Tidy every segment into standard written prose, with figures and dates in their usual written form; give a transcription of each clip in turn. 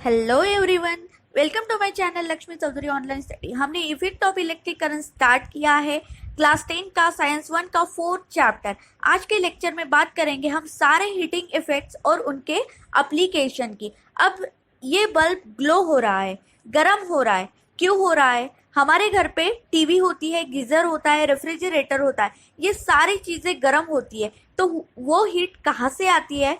Hello everyone, welcome to my channel Lakshmi Chaudhary online study. हमने effect of electric current start किया है class 10 का science 1 का 4th चैप्टर। आज के लेक्चर में बात करेंगे हम सारे हीटिंग इफेक्ट्स और उनके एप्लीकेशन की। अब ये बल्ब ग्लो हो रहा है, गर्म हो रहा है, क्यों हो रहा है? हमारे घर पे टीवी होती है, गीजर होता है, रेफ्रिजरेटर होता है, ये सारी चीजें गर्म होती है। तो वो हीट कहाँ से आती है?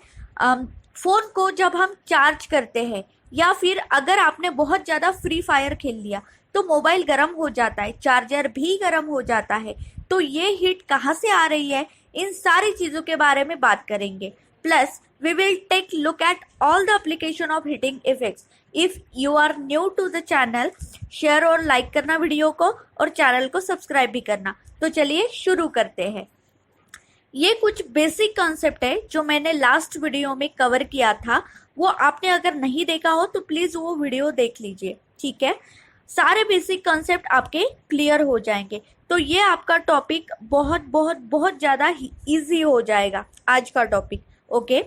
फोन को जब हम चार्ज करते हैं या फिर अगर आपने बहुत ज़्यादा फ्री फायर खेल लिया तो मोबाइल गर्म हो जाता है, चार्जर भी गर्म हो जाता है। तो ये हीट कहाँ से आ रही है, इन सारी चीज़ों के बारे में बात करेंगे। Plus we will take look at all the application of heating effects. If you are new to the channel, share और लाइक करना वीडियो को, और चैनल को सब्सक्राइब भी करना। तो चलिए शुरू करते हैं। ये कुछ बेसिक कॉन्सेप्ट है जो मैंने लास्ट वीडियो में कवर किया था। वो आपने अगर नहीं देखा हो तो प्लीज वो वीडियो देख लीजिए, ठीक है। सारे बेसिक कॉन्सेप्ट आपके क्लियर हो जाएंगे। तो ये आपका टॉपिक बहुत बहुत बहुत ज़्यादा इजी हो जाएगा आज का टॉपिक। ओके,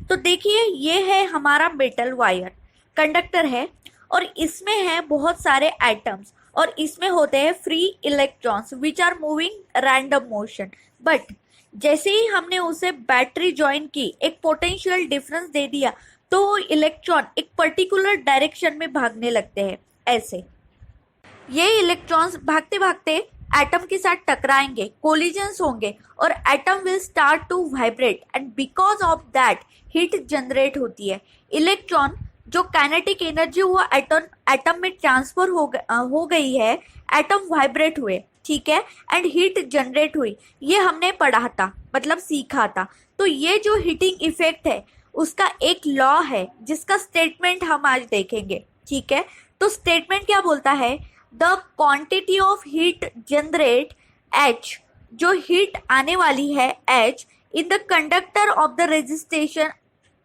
तो देखिए ये है हमारा मेटल वायर, कंडक्टर है, और इसमें है बहुत सारे एटम्स, और इसमें होते हैं free electrons which are moving random motion. But जैसे ही हमने उसे बैटरी ज्वाइन की, एक पोटेंशियल डिफरेंस दे दिया, तो इलेक्ट्रॉन एक पर्टिकुलर डायरेक्शन में भागने लगते हैं। ऐसे ये इलेक्ट्रॉन्स भागते भागते एटम के साथ टकराएंगे, कोलिजन्स होंगे, और atom will start to vibrate, and because of that heat generate होती है। इलेक्ट्रॉन जो काइनेटिक एनर्जी वो एटम में ट्रांसफर हो गई है, एटम वाइब्रेट हुए, ठीक है, एंड हीट जनरेट हुई। ये हमने पढ़ा था, मतलब सीखा था। तो ये जो हीटिंग इफेक्ट है उसका एक लॉ है जिसका स्टेटमेंट हम आज देखेंगे, ठीक है। तो स्टेटमेंट क्या बोलता है? The quantity of heat generate H, जो हीट आने वाली है H, in the conductor of the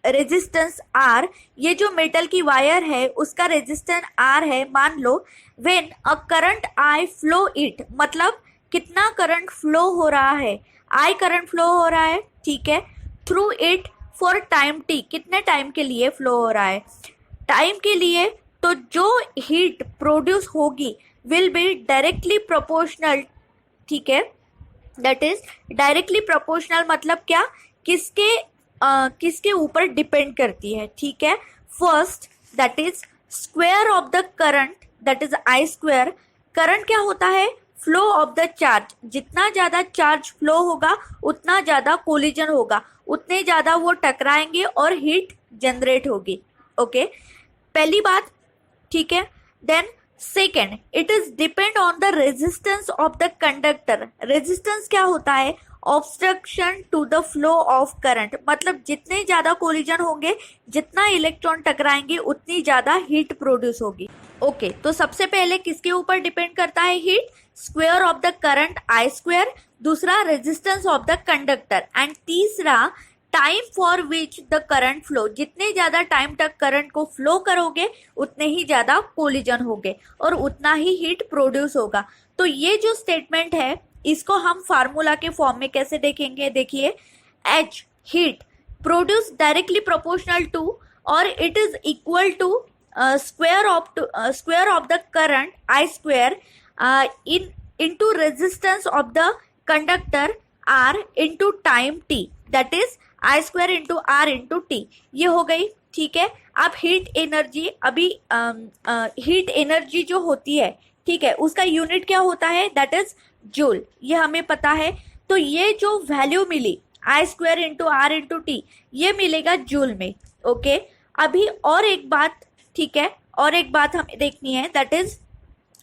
resistance R, ये जो मेटल की वायर है उसका रेजिस्टेंस R है, मान लो। When a current I flow it, मतलब कितना करंट फ्लो हो रहा है, I करंट फ्लो हो रहा है, ठीक है, through it for time T, कितने टाइम के लिए फ्लो हो रहा है, टाइम के लिए। तो जो हीट प्रोड्यूस होगी विल बी डायरेक्टली प्रोपोर्शनल, ठीक है। दैट इज डायरेक्टली प्रोपोर्शनल, मतलब क्या, किसके ऊपर डिपेंड करती है, ठीक है। First, that is square of the current, that is I square. Current क्या होता है? Flow of the charge. जितना ज्यादा चार्ज फ्लो होगा उतना ज्यादा कोलिजन होगा, उतने ज्यादा वो टकराएंगे और हीट जनरेट होगी। ओके, पहली बात, ठीक है। Then second, it is depend on the resistance of the conductor. Resistance क्या होता है? Obstruction to the flow of current, मतलब जितने ज्यादा कोलिजन होंगे, जितना इलेक्ट्रॉन टकराएंगे, उतनी ज्यादा हीट प्रोड्यूस होगी। ओके, तो सबसे पहले किसके ऊपर डिपेंड करता है heat? Square of the current I square, दूसरा resistance of the conductor, and तीसरा time for which the current flow. जितने ज्यादा टाइम तक करंट को फ्लो करोगे उतने ही ज्यादा कोलिजन होंगे और उतना ही हीट प्रोड्यूस होगा। तो ये जो स्टेटमेंट है इसको हम फार्मूला के फॉर्म में कैसे देखेंगे? देखिए, H heat produce directly proportional to, और it is equal to square of the current I square into resistance of the conductor R into time T, that is I square into R into T। ये हो गई, ठीक है। अब heat energy, अभी heat energy जो होती है, ठीक है, उसका यूनिट क्या होता है? दैट इज जूल, ये हमें पता है। तो ये जो वैल्यू मिली I square into R into T, ये मिलेगा जूल में। ओके, अभी और एक बात, ठीक है, और एक बात हमें देखनी है, दैट इज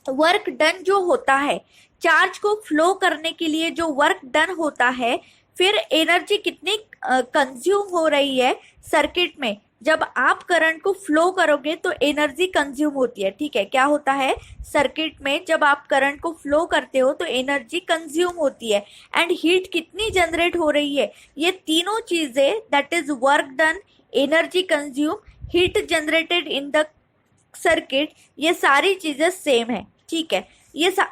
वर्क डन जो होता है, चार्ज को फ्लो करने के लिए जो वर्क डन होता है, फिर एनर्जी कितनी कंज्यूम हो रही है सर्किट में। जब आप करंट को फ्लो करोगे तो एनर्जी कंज्यूम होती है, ठीक है। क्या होता है सर्किट में? जब आप करंट को फ्लो करते हो तो एनर्जी कंज्यूम होती है, एंड हीट कितनी जनरेट हो रही है। ये तीनों चीजें, that is work done, energy consume, heat generated in the circuit, ये सारी चीजें सेम है, ठीक है।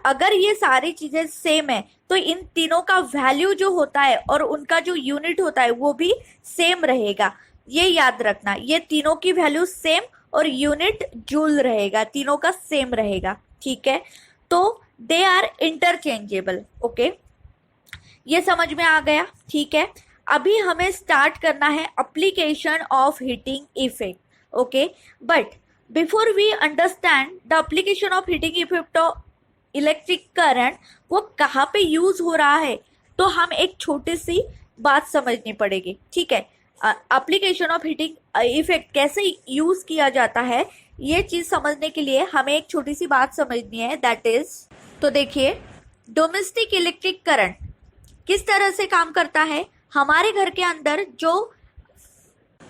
अगर ये सारी चीजें सेम है तो इन तीनों का वैल्यू जो होता है और उनका जो यूनिट होता है वो भी सेम रहेगा। ये याद रखना, ये तीनों की वैल्यू सेम और यूनिट जूल रहेगा, तीनों का सेम रहेगा, ठीक है। तो दे आर इंटरचेंजेबल, ओके, ये समझ में आ गया, ठीक है। अभी हमें स्टार्ट करना है application of heating effect, okay. But before we understand the application of heating effect of electric current, वो कहाँ पे यूज हो रहा है, तो हम एक छोटी सी बात समझनी पड़ेगी, ठीक है। एप्लीकेशन ऑफ हीटिंग इफेक्ट कैसे यूज किया जाता है, ये चीज समझने के लिए हमें एक छोटी सी बात समझनी है, दैट इज, तो देखिए, डोमेस्टिक इलेक्ट्रिक करंट किस तरह से काम करता है। हमारे घर के अंदर जो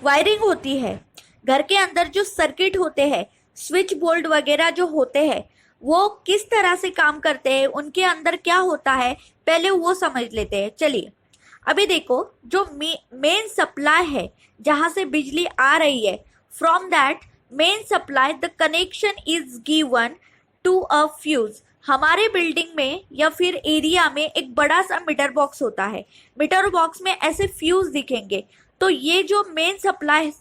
वायरिंग होती है, घर के अंदर जो सर्किट होते हैं, स्विच बोर्ड वगैरह जो होते हैं, वो किस तरह से काम करते हैं, उनके अंदर क्या होता है, पहले वो समझ लेते हैं। चलिए, अभी देखो, जो मेन सप्लाई है, जहां से बिजली आ रही है, from that main supply the connection is given to a fuse. हमारे बिल्डिंग में या फिर एरिया में एक बड़ा सा मीटर बॉक्स होता है, मीटर बॉक्स में ऐसे फ्यूज दिखेंगे। तो ये जो मेन सप्लाई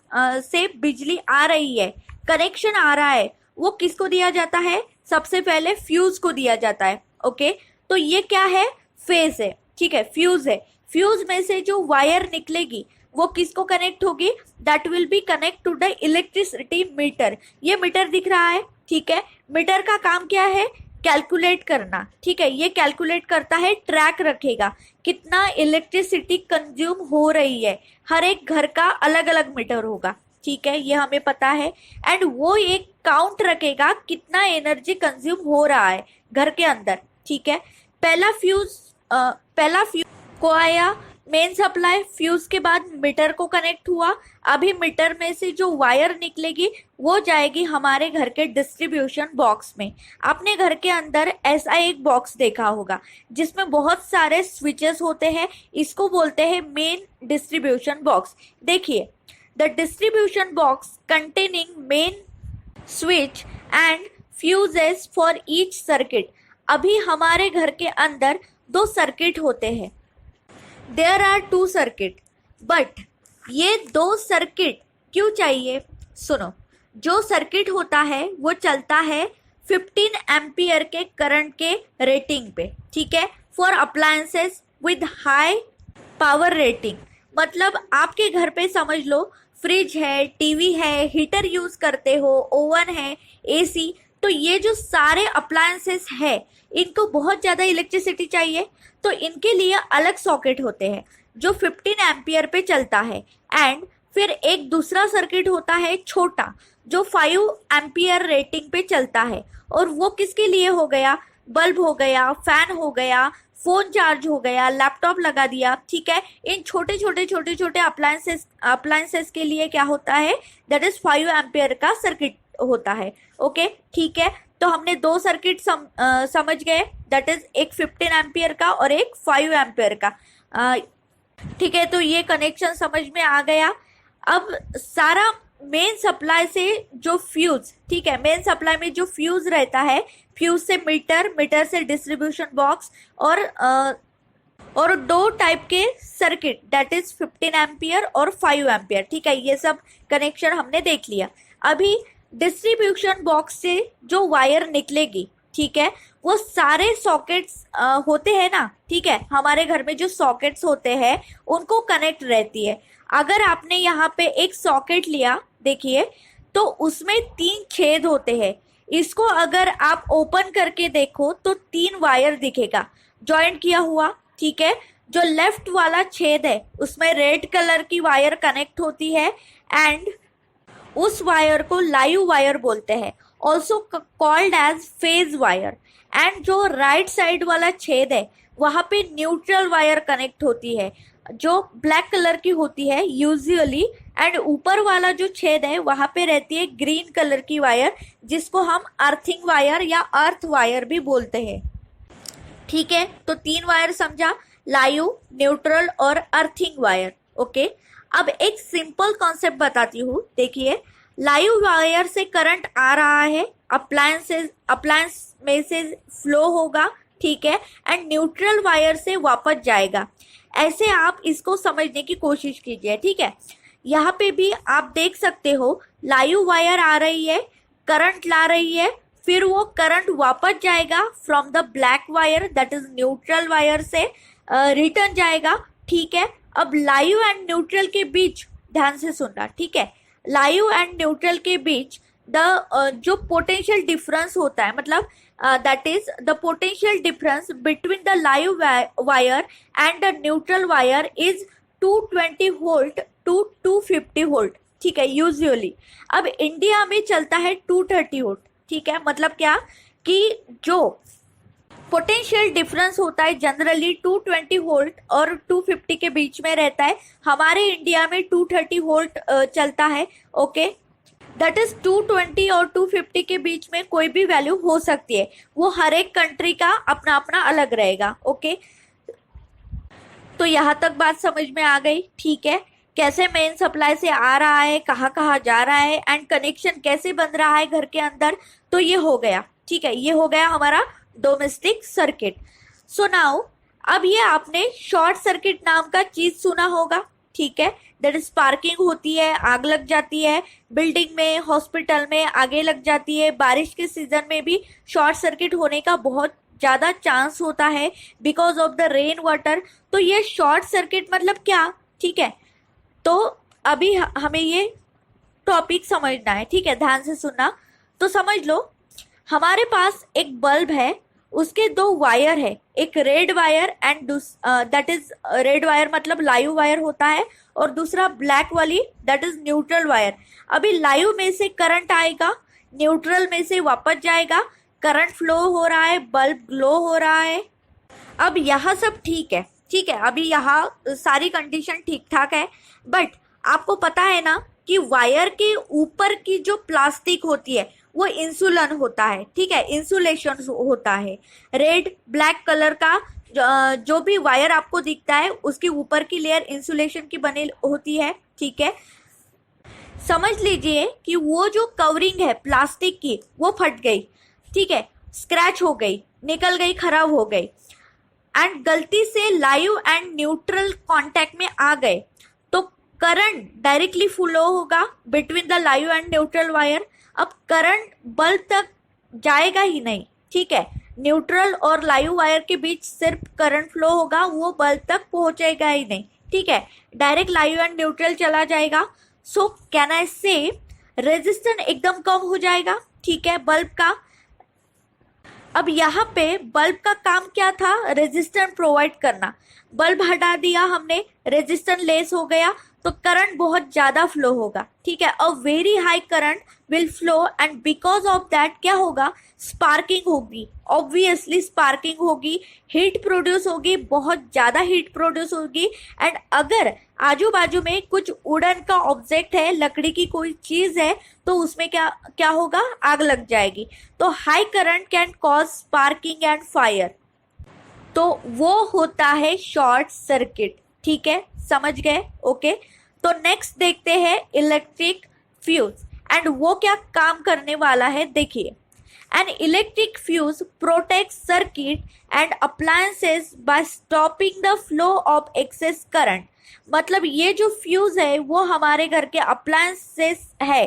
से बिजली आ रही है, कनेक्शन आ रहा है, वो किसको दिया जाता है, सबसे पहले फ्यूज को दिया जाता है, ओके। तो ये क्या है, फेज है, ठीक है, फ्यूज है। फ्यूज में से जो वायर निकलेगी वो किसको कनेक्ट होगी, that will be connect to the electricity meter. ये मीटर दिख रहा है, ठीक है। मीटर का काम क्या है, कैलकुलेट करना, ठीक है। ये कैलकुलेट करता है, ट्रैक रखेगा कितना इलेक्ट्रिसिटी कंज्यूम हो रही है। हर एक घर का अलग अलग मीटर होगा, ठीक है, ये हमें पता है। एंड वो एक काउंट रखेगा कितना एनर्जी कंज्यूम हो रहा है घर के अंदर, ठीक है। पहला फ्यूज को आया मेन सप्लाई, फ्यूज के बाद मीटर को कनेक्ट हुआ। अभी मीटर में से जो वायर निकलेगी वो जाएगी हमारे घर के डिस्ट्रीब्यूशन बॉक्स में। आपने घर के अंदर ऐसा एक बॉक्स देखा होगा जिसमें बहुत सारे स्विचेस होते हैं, इसको बोलते हैं मेन डिस्ट्रीब्यूशन बॉक्स। देखिए, the distribution box containing main switch and fuses for each circuit. अभी हमारे घर के अंदर दो सर्किट होते हैं, there are two circuit, but ये दो सर्किट क्यों चाहिए, सुनो। जो सर्किट होता है वो चलता है 15 एम्पियर के करंट के रेटिंग पे, ठीक है, for appliances with high power rating. मतलब आपके घर पे समझ लो फ्रिज है, टीवी है, हीटर यूज करते हो, ओवन है, एसी, तो ये जो सारे अप्लायंसेस है, इनको बहुत ज़्यादा इलेक्ट्रिसिटी चाहिए, तो इनके लिए अलग सॉकेट होते हैं जो 15 एम्पियर पे चलता है। एंड फिर एक दूसरा सर्किट होता है छोटा, जो 5 एम्पियर रेटिंग पे चलता है, और वो किसके लिए हो गया, बल्ब हो गया, फैन हो गया, फोन चार्ज हो गया, लैपटॉप लगा दिया, ठीक है। इन छोटे छोटे अप्लायंसेस के लिए क्या होता है, दैट इज 5 एम्पियर का सर्किट होता है, ओके, ठीक है। तो हमने दो सर्किट समझ गए, दैट इज एक 15 एम्पियर का और एक 5 एम्पियर का, ठीक है। तो ये कनेक्शन समझ में आ गया। अब सारा मेन सप्लाई से जो फ्यूज, ठीक है, मेन सप्लाई में जो फ्यूज रहता है, फ्यूज से मीटर, मीटर से डिस्ट्रीब्यूशन बॉक्स, और दो टाइप के सर्किट, दैट इज 15 एम्पियर और 5 एम्पियर, ठीक है। ये सब कनेक्शन हमने देख लिया। अभी डिस्ट्रीब्यूशन बॉक्स से जो वायर निकलेगी, ठीक है, वो सारे सॉकेट्स होते हैं ना, ठीक है, हमारे घर में जो सॉकेट्स होते हैं उनको कनेक्ट रहती है। अगर आपने यहाँ पे एक सॉकेट लिया, देखिए, तो उसमें 3 छेद होते हैं। इसको अगर आप ओपन करके देखो तो 3 वायर दिखेगा जॉइंट किया हुआ, ठीक है। जो लेफ्ट वाला छेद है उसमें रेड कलर की वायर कनेक्ट होती है, एंड उस वायर को लाइव वायर बोलते हैं, also called as phase wire. And जो राइट साइड वाला छेद है वहां पे न्यूट्रल वायर कनेक्ट होती है, जो ब्लैक कलर की होती है यूजुअली। एंड ऊपर वाला जो छेद है वहां पे रहती है ग्रीन कलर की वायर, जिसको हम अर्थिंग वायर या अर्थ वायर भी बोलते हैं, ठीक है। तो 3 वायर समझा, लाइव, न्यूट्रल और अर्थिंग वायर, ओके। अब एक सिंपल कॉन्सेप्ट बताती हूँ, देखिए, लाइव वायर से करंट आ रहा है, अप्लायंस में से फ्लो होगा, ठीक है, एंड न्यूट्रल वायर से वापस जाएगा। ऐसे आप इसको समझने की कोशिश कीजिए, ठीक है। यहाँ पे भी आप देख सकते हो लाइव वायर आ रही है, करंट ला रही है, फिर वो करंट वापस जाएगा from the black wire that is neutral wire से रिटर्न जाएगा, ठीक है। अब लाइव एंड न्यूट्रल के बीच ध्यान से सुनना, ठीक है, लाइव एंड न्यूट्रल के बीच जो पोटेंशियल डिफरेंस होता है, मतलब that is the potential difference between the live wire and the neutral wire is 220 volt to 250 volt, ठीक है, यूजुअली। अब इंडिया में चलता है 230 वोल्ट, ठीक है। मतलब क्या कि जो पोटेंशियल डिफरेंस होता है जनरली 220 वोल्ट और 250 के बीच में रहता है, हमारे इंडिया में 230 वोल्ट चलता है, ओके। दैट इज 220 और 250 के बीच में कोई भी वैल्यू हो सकती है, वो हर एक कंट्री का अपना अपना अलग रहेगा, ओके। तो यहाँ तक बात समझ में आ गई, ठीक है, कैसे मेन सप्लाई से आ रहा है, कहाँ कहाँ जा रहा है एंड कनेक्शन कैसे बन रहा है घर के अंदर। तो ये हो गया, ठीक है, ये हो गया हमारा डोमेस्टिक सर्किट। सो नाउ अब ये आपने शॉर्ट सर्किट नाम का चीज सुना होगा, ठीक है, दैट इज स्पार्किंग होती है, आग लग जाती है बिल्डिंग में, हॉस्पिटल में आगे लग जाती है। बारिश के सीजन में भी शॉर्ट सर्किट होने का बहुत ज्यादा चांस होता है because of the rain water. तो ये शॉर्ट सर्किट मतलब क्या, ठीक है, तो अभी हमें ये टॉपिक समझना है, ठीक है, ध्यान से सुनना। तो समझ लो हमारे पास एक बल्ब है, उसके दो वायर है, एक red wire and that is red wire मतलब लाइव वायर होता है, और दूसरा ब्लैक वाली दैट इज न्यूट्रल वायर। अभी लाइव में से करंट आएगा, न्यूट्रल में से वापस जाएगा, करंट फ्लो हो रहा है, बल्ब ग्लो हो रहा है। अब यहाँ सब ठीक है, ठीक है, अभी यहाँ सारी कंडीशन ठीक ठाक है, बट आपको पता है ना कि वायर के ऊपर की जो प्लास्टिक होती है वो इंसुलन होता है, ठीक है, इंसुलेशन होता है। रेड ब्लैक कलर का जो भी वायर आपको दिखता है उसके ऊपर की लेयर इंसुलेशन की बनी होती है, ठीक है। समझ लीजिए कि वो जो कवरिंग है प्लास्टिक की वो फट गई, ठीक है, स्क्रैच हो गई, निकल गई, खराब हो गई एंड गलती से लाइव एंड न्यूट्रल कांटेक्ट में आ गए तो करंट डायरेक्टली फ्लो होगा between the live and neutral wire. अब करंट बल्ब तक जाएगा ही नहीं, ठीक है, न्यूट्रल और लाइव वायर के बीच सिर्फ करंट फ्लो होगा, वो बल्ब तक पहुंचेगा ही नहीं, ठीक है, डायरेक्ट लाइव एंड न्यूट्रल चला जाएगा। सो कैन आई से रेजिस्टेंस एकदम कम हो जाएगा, ठीक है, बल्ब का। अब यहाँ पे बल्ब का काम क्या था, रेजिस्टेंस प्रोवाइड करना। बल्ब हटा दिया हमने, रेजिस्टेंस लेस हो गया तो करंट बहुत ज्यादा फ्लो होगा, ठीक है, a very high current will flow and because of that क्या होगा, स्पार्किंग होगी, ऑब्वियसली स्पार्किंग होगी, हीट प्रोड्यूस होगी, बहुत ज्यादा हीट प्रोड्यूस होगी। एंड अगर आजू बाजू में कुछ वुडन का ऑब्जेक्ट है, लकड़ी की कोई चीज है, तो उसमें क्या क्या होगा, आग लग जाएगी। तो high current can cause sparking and fire, तो वो होता है शॉर्ट सर्किट, ठीक है, समझ गए, ओके। तो नेक्स्ट देखते हैं इलेक्ट्रिक फ्यूज एंड वो क्या काम करने वाला है, देखिए। An electric fuse protect circuit and appliances by stopping the flow of excess current. मतलब ये जो फ्यूज है वो हमारे घर के अप्लायंसेस है,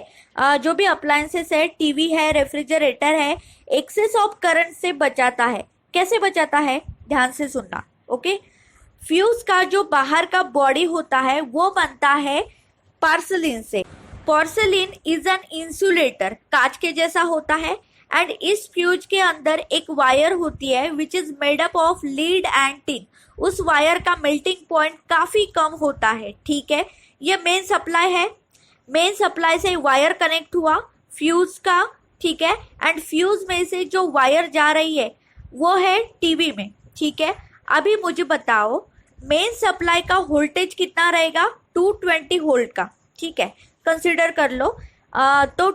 जो भी अप्लायंसेस है, टीवी है, रेफ्रिजरेटर है, एक्सेस ऑफ करंट से बचाता है। कैसे बचाता है, ध्यान से सुनना, ओके। फ्यूज का जो बाहर का बॉडी होता है वो बनता है पोर्सिलीन से। पोर्सिलीन इज एन इंसुलेटर, कांच के जैसा होता है एंड इस फ्यूज के अंदर एक वायर होती है which is made up of lead and tin. उस वायर का मेल्टिंग पॉइंट काफी कम होता है, ठीक है। ये मेन सप्लाई है, मेन सप्लाई से वायर कनेक्ट हुआ फ्यूज का, ठीक है, एंड फ्यूज में से जो वायर जा रही है वो है टीवी में, ठीक है। अभी मुझे बताओ मेन सप्लाई का वोल्टेज कितना रहेगा, 220 वोल्ट का, ठीक है, कंसिडर कर लो। तो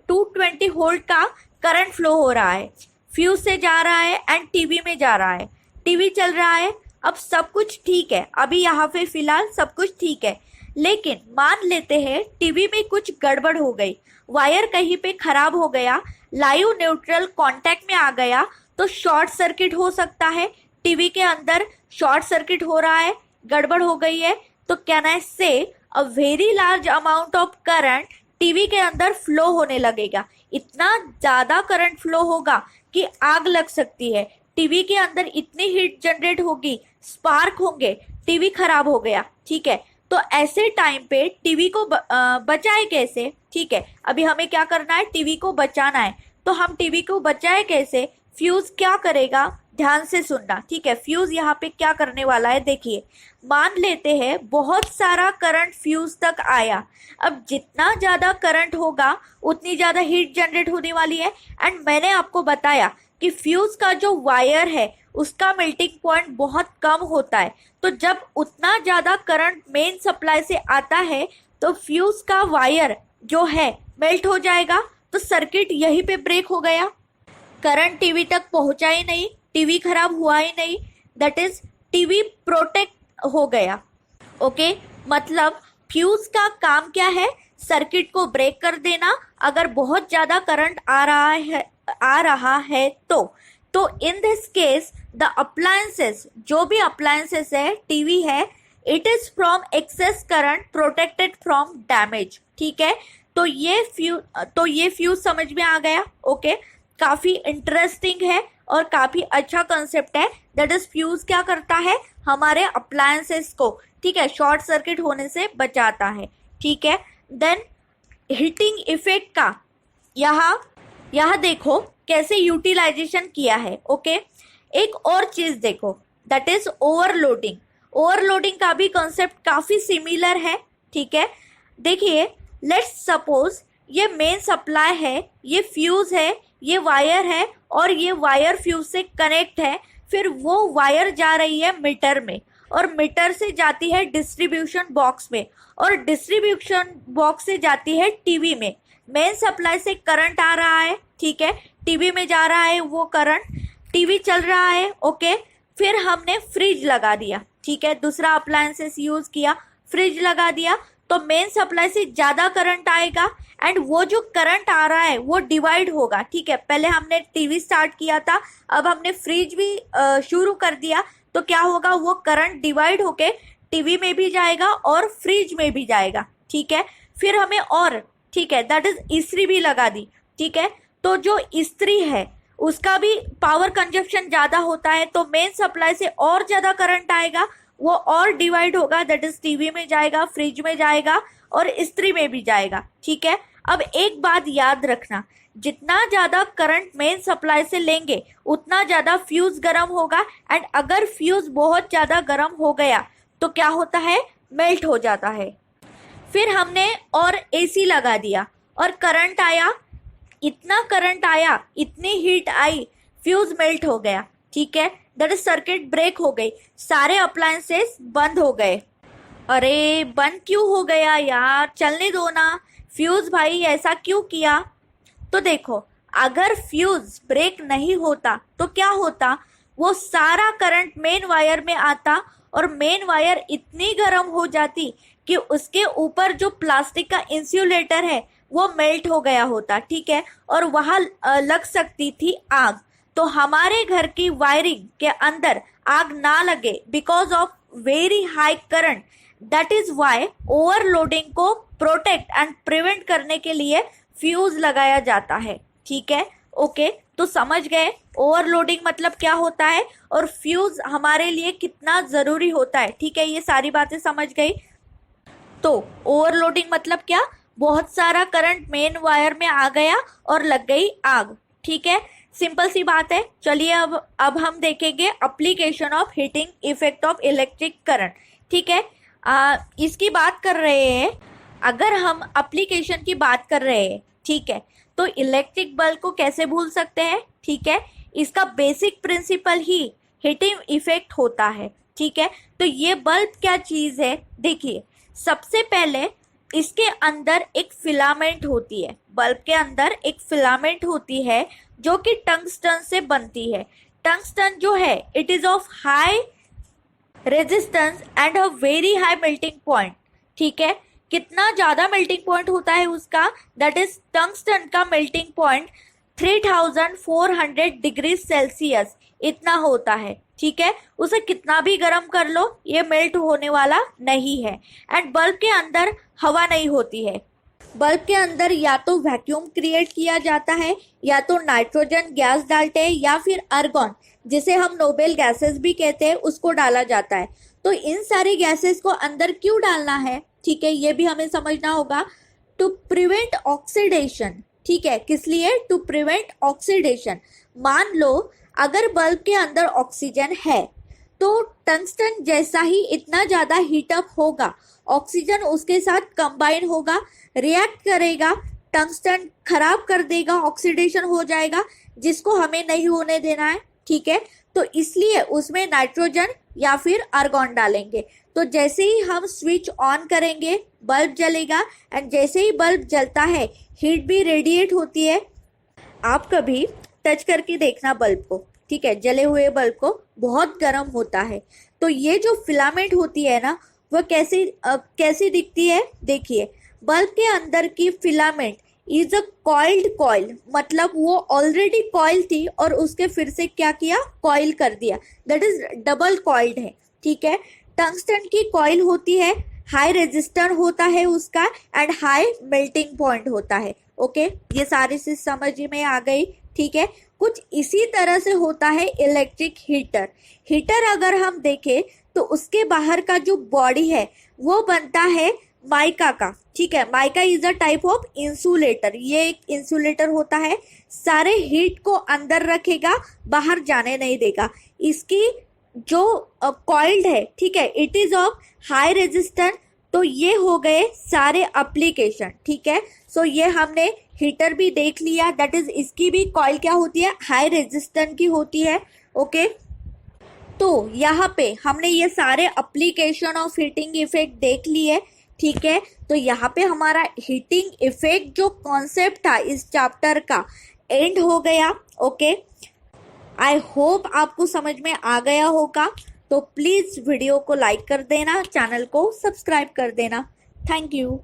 220 वोल्ट का करंट फ्लो हो रहा है, फ्यूज से जा रहा है एंड टीवी में जा रहा है, टीवी चल रहा है। अब सब कुछ ठीक है, अभी यहाँ पे फिलहाल सब कुछ ठीक है, लेकिन मान लेते हैं टीवी में कुछ गड़बड़ हो गई, वायर कहीं पे खराब हो गया, लाइव न्यूट्रल कांटेक्ट में आ गया, तो शॉर्ट सर्किट हो सकता है। टीवी के अंदर शॉर्ट सर्किट हो रहा है, गड़बड़ हो गई है, तो कैन आई से a very large amount of current TV के अंदर फ्लो होने लगेगा। इतना ज्यादा करंट फ्लो होगा कि आग लग सकती है, टीवी के अंदर इतनी हीट जनरेट होगी, स्पार्क होंगे, टीवी खराब हो गया। ठीक है, तो ऐसे टाइम पे टीवी को बचाए कैसे? ठीक है, अभी हमें क्या करना है, टीवी को बचाना है। तो हम टीवी को बचाए कैसे? फ्यूज क्या करेगा, ध्यान से सुनना। ठीक है, फ्यूज यहाँ पे क्या करने वाला है, देखिए। मान लेते हैं बहुत सारा करंट फ्यूज तक आया। अब जितना ज्यादा करंट होगा उतनी ज्यादा हीट जनरेट होने वाली है। एंड मैंने आपको बताया कि फ्यूज का जो वायर है उसका मेल्टिंग पॉइंट बहुत कम होता है। तो जब उतना ज्यादा करंट मेन सप्लाई से आता है तो फ्यूज का वायर जो है मेल्ट हो जाएगा। तो सर्किट यहीं पे ब्रेक हो गया, करंट टीवी तक पहुंचा ही नहीं, टीवी खराब हुआ ही नहीं, दैट इज टीवी प्रोटेक्ट हो गया। ओके, मतलब फ्यूज का काम क्या है, सर्किट को ब्रेक कर देना अगर बहुत ज्यादा करंट आ रहा है तो in this case the appliances, जो भी अप्लायंसेस है, टीवी है, it is from excess current protected from damage. ठीक है, तो ये फ्यूज समझ में आ गया। ओके, काफी इंटरेस्टिंग है और काफी अच्छा कंसेप्ट है। दैट इज फ्यूज क्या करता है, हमारे अप्लायंसेस को, ठीक है, शॉर्ट सर्किट होने से बचाता है। ठीक है, देन हीटिंग इफेक्ट का यहाँ देखो कैसे यूटिलाइजेशन किया है। ओके, एक और चीज देखो, दैट इज ओवरलोडिंग। ओवरलोडिंग का भी कॉन्सेप्ट काफी सिमिलर है। ठीक है, देखिए, लेट्स सपोज ये मेन सप्लाई है, ये फ्यूज है, ये वायर है और ये वायर फ्यूज से कनेक्ट है। फिर वो वायर जा रही है मीटर में और मीटर से जाती है डिस्ट्रीब्यूशन बॉक्स में और डिस्ट्रीब्यूशन बॉक्स से जाती है टीवी में। मेन सप्लाई से करंट आ रहा है, ठीक है, टीवी में जा रहा है वो करंट, टीवी चल रहा है। ओके, फिर हमने फ्रिज लगा दिया। ठीक है, दूसरा अप्लायंसेस यूज किया, फ्रिज लगा दिया, तो मेन सप्लाई से ज्यादा करंट आएगा एंड वो जो करंट आ रहा है वो डिवाइड होगा। ठीक है, पहले हमने टीवी स्टार्ट किया था, अब हमने फ्रिज भी शुरू कर दिया, तो क्या होगा, वो करंट डिवाइड होके टीवी में भी जाएगा और फ्रिज में भी जाएगा। ठीक है, फिर हमें और, ठीक है, दैट इज इस्त्री भी लगा दी। ठीक है, तो जो इस्त्री है उसका भी पावर कंजप्शन ज्यादा होता है, तो मेन सप्लाई से और ज्यादा करंट आएगा, वो और डिवाइड होगा, दैट इज टीवी में जाएगा, फ्रिज में जाएगा और इस्त्री में भी जाएगा। ठीक है, अब एक बात याद रखना, जितना ज्यादा करंट मेन सप्लाई से लेंगे उतना ज्यादा फ्यूज गर्म होगा एंड अगर फ्यूज बहुत ज्यादा गर्म हो गया तो क्या होता है, मेल्ट हो जाता है। फिर हमने और एसी लगा दिया और करंट आया, इतना करंट आया, इतनी हीट आई, फ्यूज मेल्ट हो गया। ठीक है, दैट इज सर्किट ब्रेक हो गई, सारे अप्लायंसेस बंद हो गए। अरे बंद क्यों हो गया यार, चलने दो ना, फ्यूज भाई ऐसा क्यों किया? तो देखो, अगर फ्यूज ब्रेक नहीं होता तो क्या होता, वो सारा करंट मेन वायर में आता और मेन वायर इतनी गर्म हो जाती कि उसके ऊपर जो प्लास्टिक का इंसुलेटर है वो मेल्ट हो गया होता। ठीक है, और वहां लग सकती थी आग। तो हमारे घर की वायरिंग के अंदर आग ना लगे because of very high current, that is why overloading को प्रोटेक्ट एंड प्रिवेंट करने के लिए फ्यूज लगाया जाता है। ठीक है, ओके, तो समझ गए ओवरलोडिंग मतलब क्या होता है और फ्यूज हमारे लिए कितना जरूरी होता है। ठीक है, ये सारी बातें समझ गई। तो ओवरलोडिंग मतलब क्या, बहुत सारा करंट मेन वायर में आ गया और लग गई आग। ठीक है, सिंपल सी बात है। चलिए अब हम देखेंगे application of heating effect of electric current. ठीक है, इसकी बात कर रहे हैं, अगर हम एप्लीकेशन की बात कर रहे हैं, ठीक है, तो इलेक्ट्रिक बल्ब को कैसे भूल सकते हैं। ठीक है, इसका बेसिक प्रिंसिपल ही हीटिंग इफेक्ट होता है। ठीक है, तो ये बल्ब क्या चीज है, देखिए, सबसे पहले इसके अंदर एक फिलामेंट होती है, बल्ब के अंदर एक फिलामेंट होती है जो कि टंगस्टन से बनती है। टंगस्टन जो है it is of high resistance and a very high melting point. ठीक है, कितना ज्यादा मेल्टिंग पॉइंट होता है उसका, दैट इज टंगस्टन का मेल्टिंग पॉइंट 3400 डिग्री सेल्सियस इतना होता है, ठीक है। उसे कितना भी गर्म कर लो ये मेल्ट होने वाला नहीं है। एंड बल्ब के अंदर हवा नहीं होती है, बल्ब के अंदर या तो वैक्यूम क्रिएट किया जाता है, या तो नाइट्रोजन गैस डालते हैं, या फिर आर्गन जिसे हम नोबेल गैसेस भी कहते हैं उसको डाला जाता है। तो इन सारी गैसेस को अंदर क्यों डालना है, ठीक है, ये भी हमें समझना होगा। टू प्रिवेंट ऑक्सीडेशन, ठीक है, किस लिए? To prevent oxidation. मान लो अगर बल्ब के अंदर ऑक्सीजन है तो टंगस्टन जैसा ही इतना ज्यादा हीटअप होगा, ऑक्सीजन उसके साथ कंबाइन होगा, रिएक्ट करेगा, टंगस्टन खराब कर देगा, ऑक्सीडेशन हो जाएगा, जिसको हमें नहीं होने देना है, ठीक है। तो इसलिए उसमें नाइट्रोजन या फिर आर्गन डालेंगे। तो जैसे ही हम स्विच ऑन करेंगे बल्ब जलेगा, एंड जैसे ही बल्ब जलता है हीट भी रेडिएट होती है। आप कभी टच करके देखना बल्ब को, ठीक है, जले हुए बल्ब को, बहुत गर्म होता है। तो ये जो फिलामेंट होती है ना वो कैसी दिखती है, देखिए, बल्ब के अंदर की filament is a coiled coil, मतलब वो ऑलरेडी कॉइल थी और उसके फिर से क्या किया, कॉइल कर दिया, दैट इज डबल कॉइल्ड है, ठीक है। टंगस्टन की कॉइल होती है, हाई रेजिस्टर होता है उसका, एंड हाई मेल्टिंग पॉइंट होता है। ओके, ये सारी चीज समझ में आ गई, ठीक है। कुछ इसी तरह से होता है इलेक्ट्रिक हीटर। हीटर अगर हम देखें तो उसके बाहर का जो बॉडी है वो बनता है माइका का, ठीक है। Mica is a type of insulator, ये एक इंसुलेटर होता है, सारे हीट को अंदर रखेगा, बाहर जाने नहीं देगा। इसकी जो कॉइल्ड है, ठीक है, it is of high resistance. तो ये हो गए सारे एप्लीकेशन, ठीक है। सो ये हमने हीटर भी देख लिया, दैट इज इसकी भी कॉइल क्या होती है, हाई रेजिस्टेंस की होती है। ओके, तो यहाँ पे हमने ये सारे एप्लीकेशन ऑफ हीटिंग इफेक्ट देख लिए, ठीक है। तो यहाँ पे हमारा हीटिंग इफेक्ट जो कॉन्सेप्ट था इस चैप्टर का एंड हो गया। ओके, आई होप आपको समझ में आ गया होगा। तो प्लीज वीडियो को लाइक कर देना, चैनल को सब्सक्राइब कर देना। Thank you.